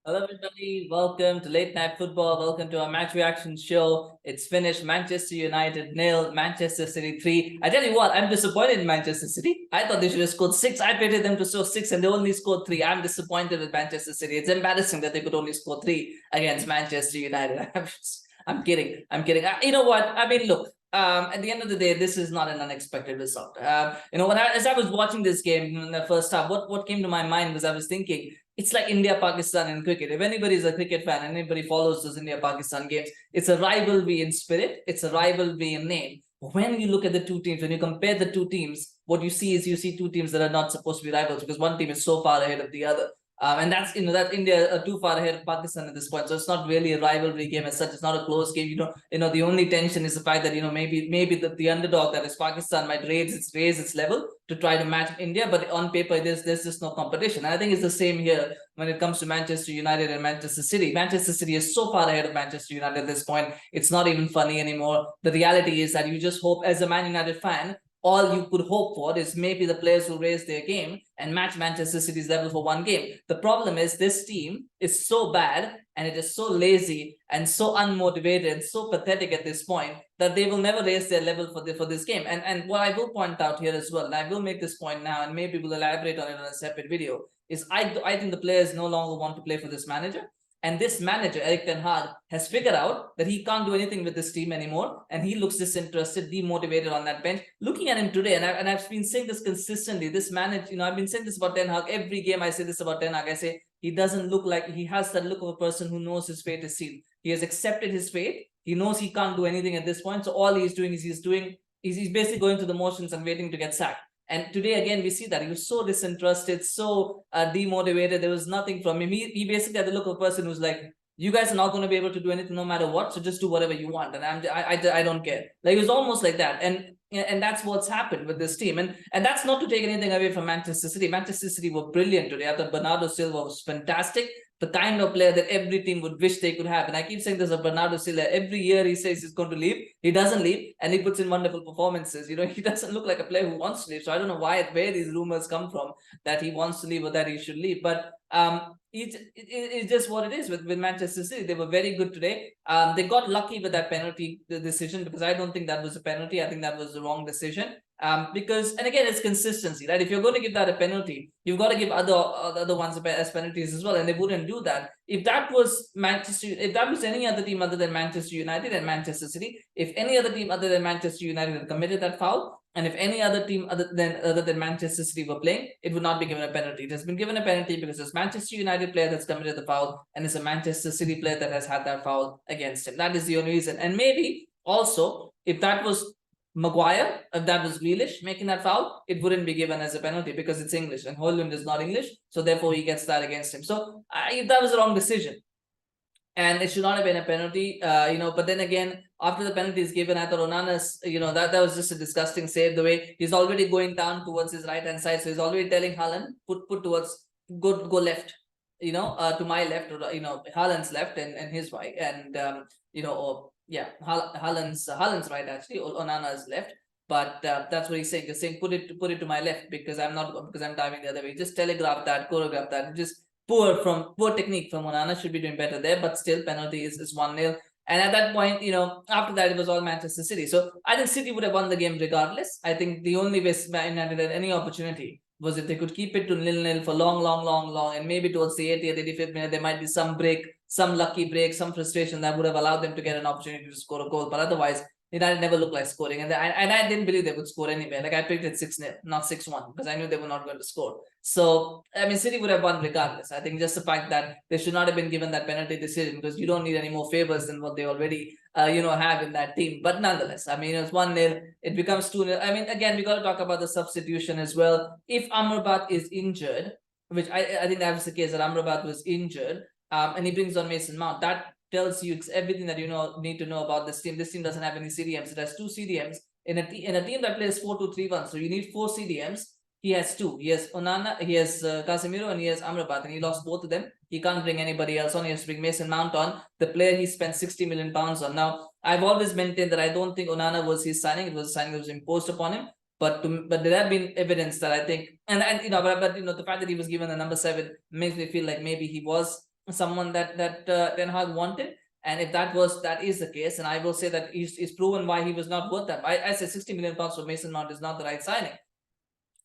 Hello, everybody. Welcome to Late Night Football. Welcome to our match reaction show. It's finished. Manchester United 0, Manchester City 3. I tell you what, I'm disappointed in Manchester City. I thought they should have scored 6. I predicted them to score 6 and they only scored 3. I'm disappointed with Manchester City. It's embarrassing that they could only score 3 against Manchester United. I'm kidding. You know what? I mean, look. At the end of the day, this is not an unexpected result. As I was watching this game in the first half, what came to my mind was I was thinking, it's like India-Pakistan in cricket. If anybody is a cricket fan, anybody follows those India-Pakistan games, it's a rivalry in spirit. It's a rivalry in name. But when you look at the two teams, when you compare the two teams, what you see two teams that are not supposed to be rivals because one team is so far ahead of the other. And that's that India are too far ahead of Pakistan at this point, so it's not really a rivalry game as such. It's not a close game. The only tension is the fact that maybe the underdog that is Pakistan might raise its level to try to match India, but on paper there's just no competition. And I think it's the same here when it comes to Manchester United and Manchester City. Manchester City is so far ahead of Manchester United at this point. It's not even funny anymore. The reality is that you just hope, as a Man United fan, all you could hope for is maybe the players will raise their game and match Manchester City's level for one game. The problem is this team is so bad and it is so lazy and so unmotivated and so pathetic at this point that they will never raise their level for this game. And what I will point out here as well, and I will make this point now, and maybe we'll elaborate on it on a separate video, is I think the players no longer want to play for this manager. And this manager, Erik ten Hag, has figured out that he can't do anything with this team anymore. And he looks disinterested, demotivated on that bench. Looking at him today, and I've been saying this consistently, this manager, I've been saying this about Ten Hag. Every game I say this about Ten Hag. I say, he doesn't look like, he has that look of a person who knows his fate is sealed. He has accepted his fate. He knows he can't do anything at this point. So all he's doing is he's basically going through the motions and waiting to get sacked. And today, again, we see that he was so disinterested, so demotivated. There was nothing from him. He basically had the look of a person who's like, you guys are not going to be able to do anything no matter what, so just do whatever you want. And I don't care. Like, it was almost like that. And that's what's happened with this team. And that's not to take anything away from Manchester City. Manchester City were brilliant today. I thought Bernardo Silva was fantastic. The kind of player that every team would wish they could have. And I keep saying this of Bernardo Silva. Every year he says he's going to leave. He doesn't leave. And he puts in wonderful performances. He doesn't look like a player who wants to leave. So I don't know where these rumors come from that he wants to leave or that he should leave. But it's just what it is with Manchester City. They were very good today. They got lucky with that penalty decision, because I don't think that was a penalty. I think that was the wrong decision. Because, and again, it's consistency, right? If you're going to give that a penalty, you've got to give other ones as penalties as well, and they wouldn't do that. If that was any other team other than Manchester United and Manchester City, if any other team other than Manchester United had committed that foul, and if any other team other than Manchester City were playing, it would not be given a penalty. It has been given a penalty because it's Manchester United player that's committed the foul, and it's a Manchester City player that has had that foul against him. That is the only reason. And maybe also, if that was Maguire, if that was Grealish making that foul, it wouldn't be given as a penalty because it's English, and Hojlund is not English, so therefore he gets that against him. So that was the wrong decision, and it should not have been a penalty. But then again, after the penalty is given, I thought Onana's, that was just a disgusting save. The way he's already going down towards his right hand side, so he's already telling Haaland, put towards, go left, to my left, or Haaland's left and his right, and Haaland's right, actually. Onana's left, but that's what he's saying. He's saying put it to my left because I'm diving the other way. Just telegraph that, choreograph that. Just poor technique from Onana. Should be doing better there, but still penalty is 1-0. And at that point, after that, it was all Manchester City. So I think City would have won the game regardless. I think the only way Man United had any opportunity was if they could keep it to 0-0 for long, and maybe towards the 80th, 85th minute, there might be some break, some lucky break, some frustration that would have allowed them to get an opportunity to score a goal. But otherwise, United never looked like scoring. And I didn't believe they would score anyway. Like, I picked it 6-0, not 6-1, because I knew they were not going to score. So, I mean, City would have won regardless. I think just the fact that they should not have been given that penalty decision, because you don't need any more favors than what they already have in that team. But nonetheless, I mean, it's 1-0, it becomes 2-0. I mean, again, we got to talk about the substitution as well. If Amrabat is injured, which I think that was the case, that Amrabat was injured, and he brings on Mason Mount, that tells you everything that need to know about this team. This team doesn't have any CDMs. It has 2 CDMs in a team that plays 4-2-3-1. So you need 4 CDMs. He has 2. He has Onana, he has Casemiro, and he has Amrabat, and he lost both of them. He can't bring anybody else on. He has to bring Mason Mount on, the player he spent 60 million pounds on. Now, I've always maintained that I don't think Onana was his signing. It was a signing that was imposed upon him. But there have been evidence that I think, the fact that he was given the number 7 makes me feel like maybe he was someone that Ten Hag wanted. And if that is the case, and I will say that he's proven why he was not worth that. I said 60 million pounds for Mason Mount is not the right signing.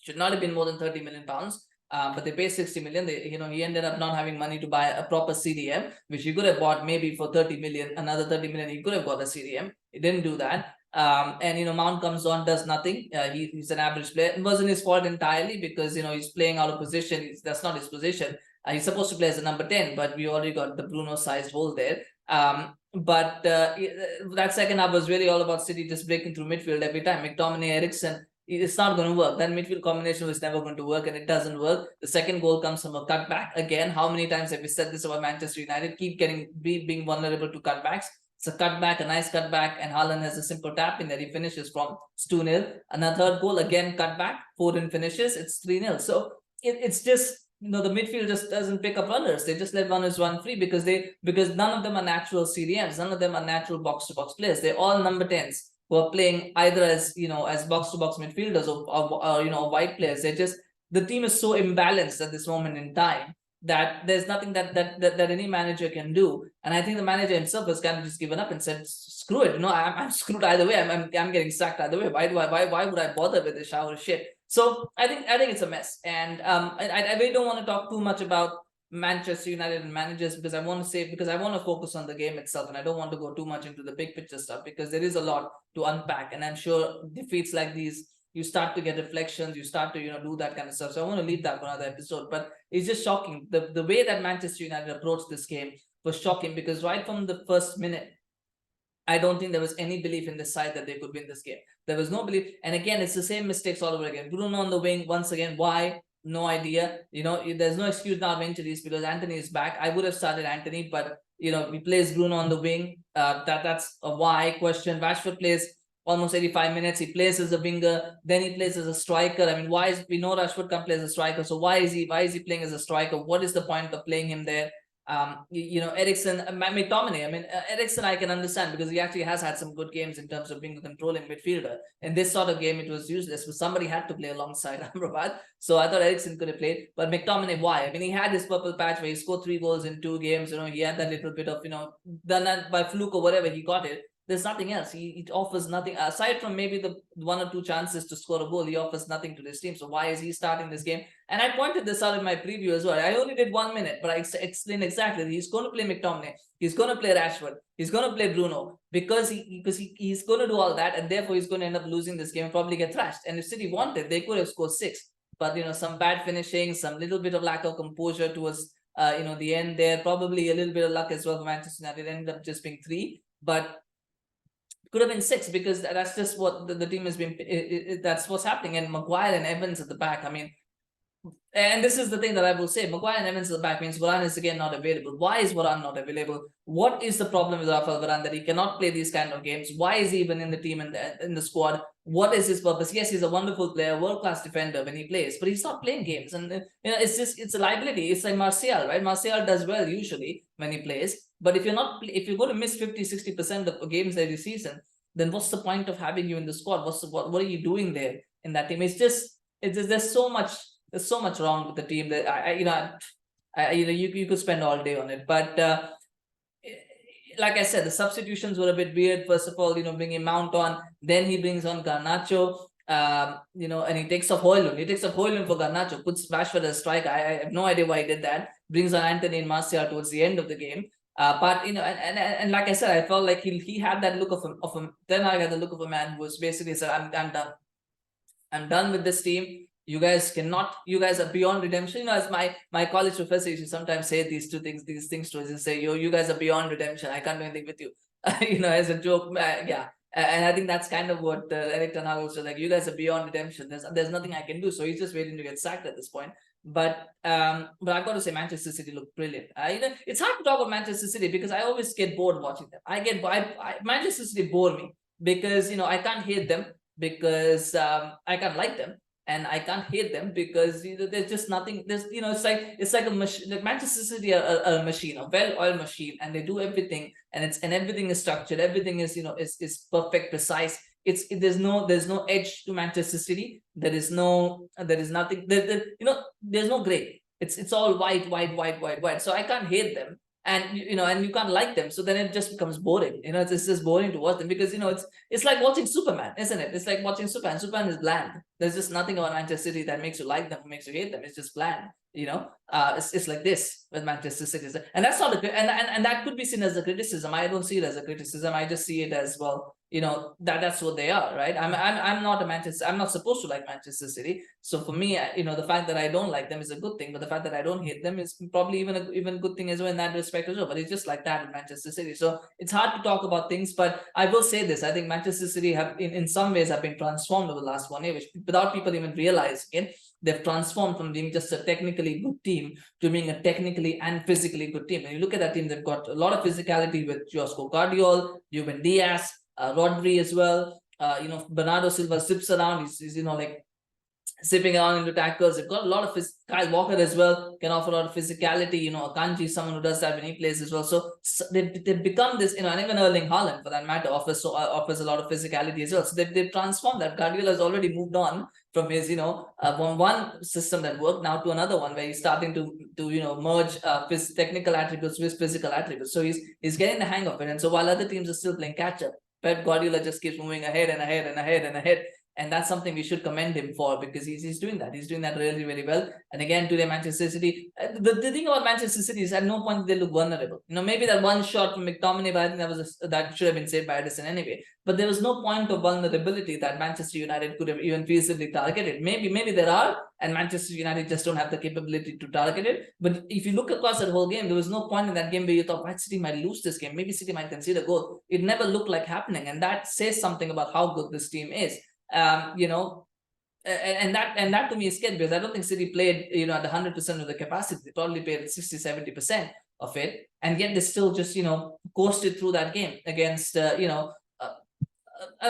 Should not have been more than 30 million pounds. But they paid 60 million. He ended up not having money to buy a proper CDM, which he could have bought maybe for 30 million, another 30 million. He could have got a CDM. He didn't do that. And Mount comes on, does nothing. He's an average player. It wasn't his fault entirely because he's playing out of position. That's not his position. He's supposed to play as a number 10, but we already got the Bruno sized hole there. But that second half was really all about City just breaking through midfield every time. McTominay, Eriksen, it's not going to work. That midfield combination was never going to work, and it doesn't work. The second goal comes from a cutback. Again, how many times have we said this about Manchester United? Keep being vulnerable to cutbacks. It's a cutback, a nice cutback, and Haaland has a simple tap in that he finishes from. It's 2-0. And a third goal, again, cutback. Foden finishes. It's 3-0. So it's just, the midfield just doesn't pick up runners. They just let runners run free because none of them are natural CDMs. None of them are natural box-to-box players. They're all number 10s. Who are playing either as as box-to-box midfielders or wide players. The team is so imbalanced at this moment in time that there's nothing that any manager can do. And I think the manager himself has kind of just given up and said, screw it, I'm screwed either way. I'm getting sacked either way. Why would I bother with this shower shit? So I think it's a mess. And I really don't want to talk too much about Manchester United and managers because I want to focus on the game itself, and I don't want to go too much into the big picture stuff because there is a lot to unpack. And I'm sure defeats like these, you start to get reflections, you start to do that kind of stuff. So I want to leave that for another episode. But it's just shocking the way that Manchester United approached this game was shocking because right from the first minute, I don't think there was any belief in this side that they could win this game. There was no belief, and again, it's the same mistakes all over again. Bruno on the wing once again. Why? No idea. There's no excuse now of injuries because Anthony is back. I would have started Anthony, but he plays Bruno on the wing. That's a why question. Rashford plays almost 85 minutes. He plays as a winger, then he plays as a striker. I mean, we know Rashford can play as a striker, so why is he playing as a striker? What is the point of playing him there? Eriksen, McTominay. I mean, Eriksen I can understand because he actually has had some good games in terms of being a controlling midfielder. In this sort of game, it was useless, but somebody had to play alongside Amrabat. So I thought Eriksen could have played, but McTominay, why? I mean, he had this purple patch where he scored 3 goals in 2 games. He had that little bit of done that by fluke or whatever. He got it. There's nothing else. He offers nothing aside from maybe the 1 or 2 chances to score a goal. He offers nothing to this team. So why is he starting this game? And I pointed this out in my preview as well. I only did 1 minute, but I explained exactly. He's going to play McTominay. He's going to play Rashford. He's going to play Bruno because he's going to do all that, and therefore he's going to end up losing this game and probably get thrashed. And if City wanted, they could have scored 6. But some bad finishing, some little bit of lack of composure towards the end there. Probably a little bit of luck as well for Manchester United. It ended up just being 3, but could have been 6 because that's just what the team has been. That's what's happening. And Maguire and Evans at the back. I mean, and this is the thing that I will say. Maguire and Evans at the back means Varane is again not available. Why is Varane not available? What is the problem with Rafael Varane that he cannot play these kind of games? Why is he even in the team and in the squad? What is his purpose? Yes, he's a wonderful player, world-class defender when he plays, but he's not playing games. And it's a liability. It's like Martial, right? Martial does well usually when he plays. But if you're going to miss 50-60% of games every season, then what's the point of having you in the squad? What are you doing there in that team? There's so much wrong with the team that you could spend all day on it. But like I said, the substitutions were a bit weird. First of all, bringing Mount on, then he brings on Garnacho. And he takes off Hojlund. He takes off Hojlund for Garnacho, puts Rashford as striker. I have no idea why he did that. Brings on Anthony and Martial towards the end of the game. But and like I said, I felt like he had that look of a Ten Hag had the look of a man who was basically said, I'm done. I'm done with this team. You guys are beyond redemption. As my college professor used to sometimes say these things to us and say, you guys are beyond redemption. I can't do anything with you. As a joke. Yeah. And I think that's kind of what Erik ten Hag also like. You guys are beyond redemption. There's nothing I can do. So he's just waiting to get sacked at this point. But I've got to say Manchester City look brilliant. It's hard to talk about Manchester City because I always get bored watching them. Manchester City bore me because I can't hate them because I can't like them. And I can't hate them because there's just nothing. It's like a machine. Like Manchester City are a machine, a well-oiled machine, and they do everything, and everything is structured. Everything is is perfect, precise. There's no edge to Manchester City. There's nothing. There's no gray. It's all white. So I can't hate them. And and you can't like them, so then it just becomes boring. It's just boring to watch them, because it's like watching Superman, isn't it? It's like watching Superman. Superman is bland. There's just nothing about Manchester City that makes you like them or makes you hate them. It's just bland. It's like this with Manchester City, and that's not and that could be seen as a criticism. I don't see it as a criticism. I just see it as, well, that's what they are, right? I'm not a Manchester. I'm not supposed to like Manchester City. So for me, the fact that I don't like them is a good thing, but the fact that I don't hate them is probably even good thing as well in that respect as well. But it's just like that in Manchester City. So it's hard to talk about things, but I will say this: I think Manchester City have, in some ways, have been transformed over the last 1 year, which without people even realizing it. They've transformed from being just a technically good team to being a technically and physically good team. And you look at that team; they've got a lot of physicality with Gvardiol, Ruben Diaz, Rodri as well. Bernardo Silva zips around. He's like zipping around into tackles. They've got a lot of Kyle Walker as well, can offer a lot of physicality. Akanji is someone who does that when he plays as well. So they've become this, and even Erling Haaland, for that matter, offers a lot of physicality as well. So they've transformed that. Guardiola has already moved on from his one system that worked now to another one, where he's starting to merge technical attributes with physical attributes. So he's getting the hang of it. And so while other teams are still playing catch up, Pep Guardiola just keeps moving ahead and ahead and ahead and ahead. And that's something we should commend him for, because he's doing that. He's doing that really, really well. And again, today, Manchester City, the thing about Manchester City is at no point they look vulnerable. Maybe that one shot from McTominay, but I think that should have been saved by Ederson anyway. But there was no point of vulnerability that Manchester United could have even feasibly targeted. Maybe there are, and Manchester United just don't have the capability to target it. But if you look across that whole game, there was no point in that game where you thought, why City might lose this game. Maybe City might concede a goal. It never looked like happening. And that says something about how good this team is. And that to me is scary, because I don't think City played at 100% of the capacity. They probably played at 60-70% of it, and yet they still just coasted through that game against a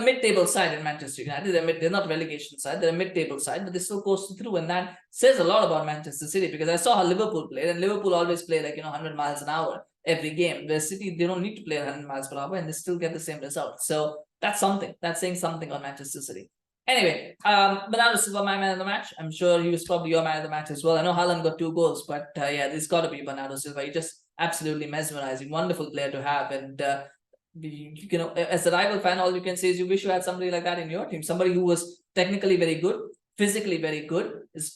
mid-table side in Manchester United. They're not relegation side, they're a mid-table side, but they still coasted through, and that says a lot about Manchester City, because I saw how Liverpool played, and Liverpool always play 100 miles an hour every game. Where City, they don't need to play 100 miles per hour, and they still get the same result. So that's something. That's saying something on Manchester City. Anyway, Bernardo Silva, my man of the match. I'm sure he was probably your man of the match as well. I know Haaland got 2 goals, but yeah, it's got to be Bernardo Silva. He just absolutely mesmerizing, wonderful player to have. And as a rival fan, all you can say is you wish you had somebody like that in your team. Somebody who was technically very good, physically very good, is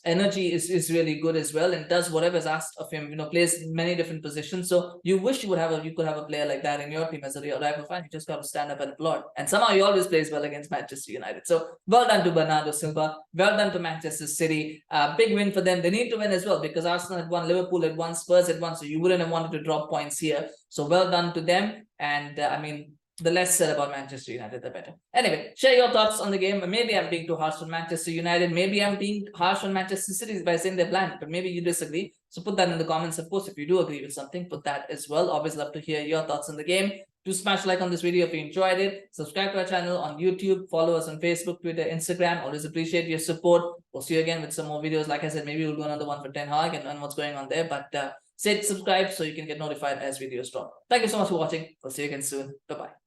energy is really good as well, and does whatever is asked of him. Plays many different positions. So you wish you could have a player like that in your team as a real rival fan. You just got to stand up and applaud. And somehow he always plays well against Manchester United. So well done to Bernardo Silva. Well done to Manchester City. Big win for them. They need to win as well, because Arsenal had won, Liverpool had won, Spurs had won. So you wouldn't have wanted to drop points here. So well done to them. And the less said about Manchester United, the better. Anyway, share your thoughts on the game. Maybe I'm being too harsh on Manchester United. Maybe I'm being harsh on Manchester City by saying they're bland, but maybe you disagree. So put that in the comments. Of course, if you do agree with something, put that as well. Always love to hear your thoughts on the game. Do smash like on this video if you enjoyed it. Subscribe to our channel on YouTube. Follow us on Facebook, Twitter, Instagram. Always appreciate your support. We'll see you again with some more videos. Like I said, maybe we'll do another one for Ten Hag and what's going on there. But say subscribe so you can get notified as videos drop. Thank you so much for watching. We'll see you again soon. Bye-bye.